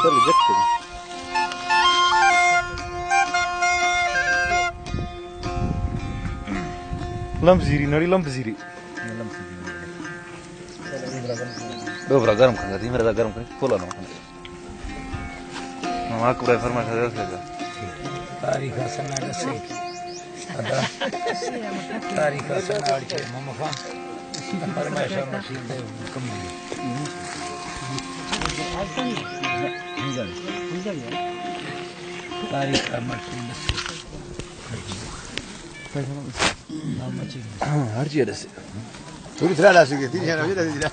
चल देखते हैं लंब जीरी नड़ी लंब जीरी डोबरा गरम खाना थी मेरा गरम खाने फुला ना मामा को रेफर में साझा करेगा तारीख सनाड़ से अदा तारीख सनाड़ के मामा खान फरमाइश मशीन दे कम तारीख मशीन हर चीज से थोड़ी थोड़ा ला सके तीन जन हो जाए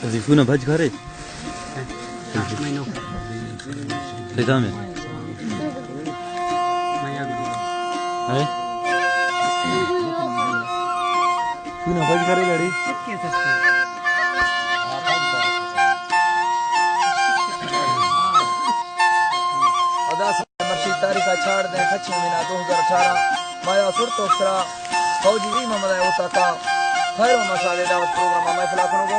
अभी फूना भज खा रहे लेता में है फूना भज खा रहे गाड़ी तारीख छाड़ दें खच्ची महीना 2018 माया सुरतोस्तरा फौजी भी मोहम्मद उताका खैर मसाले दावत प्रोग्राम में फलाखनों को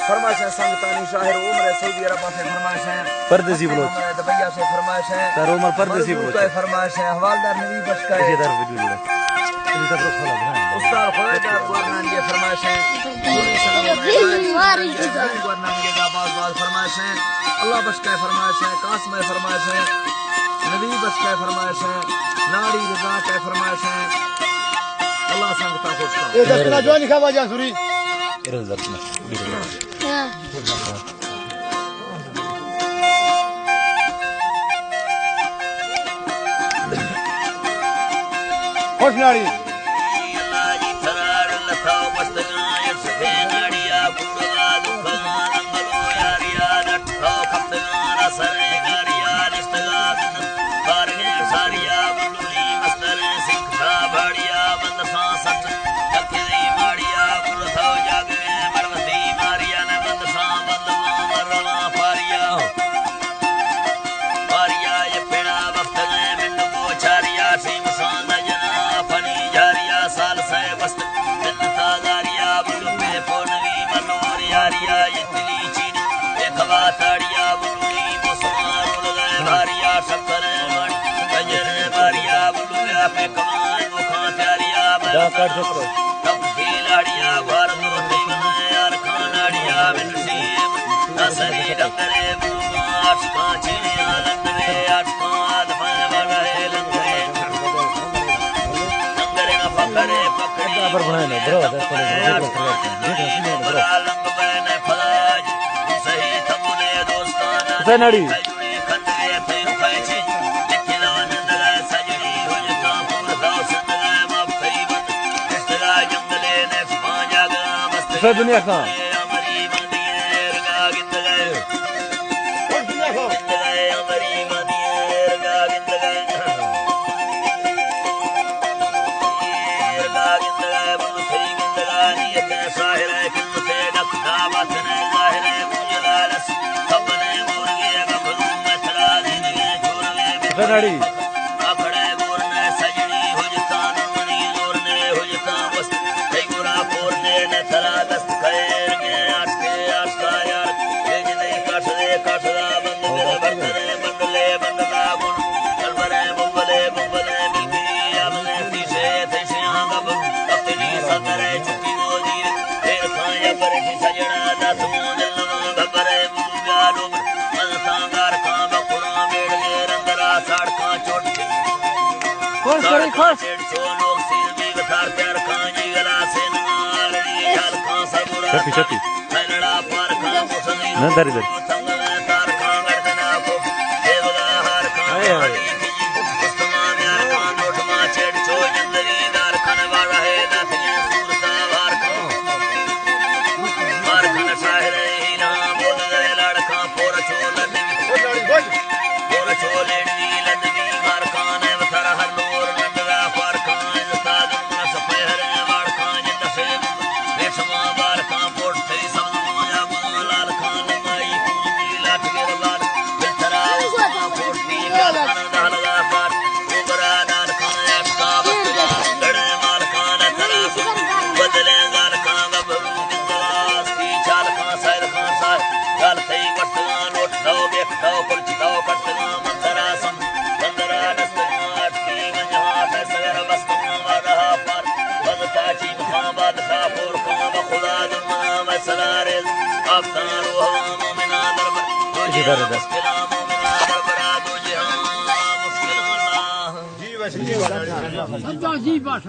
फरमाइश है संगतानी शाहिर उम्र सऊदी अरब से फरमाइश है परदेसी बोलो दबैया से फरमाइश है तार उम्र परदेसी बोलो का फरमाइश है हवालदार नबी बख्श का इसी तरफ वजूद है इसी तरफ खोला बना उस्ताद खुदादार गवर्नमेंट की फरमाइश है पूरी गवर्नमेंट के बात फरमाइश है अल्लाह बख्श का फरमाइश है कासम फरमाइश है नबी बख्श का फरमाइश है नाड़ी रजा का फरमाइश है अल्लाह संगता खुश का ये दस जो लिखा हुआ जासुरी इधर दर्द में खुश नाड़ी नाड़ी दुनिया कहाँ नाड़ी छपी ना दारी दारी जी बात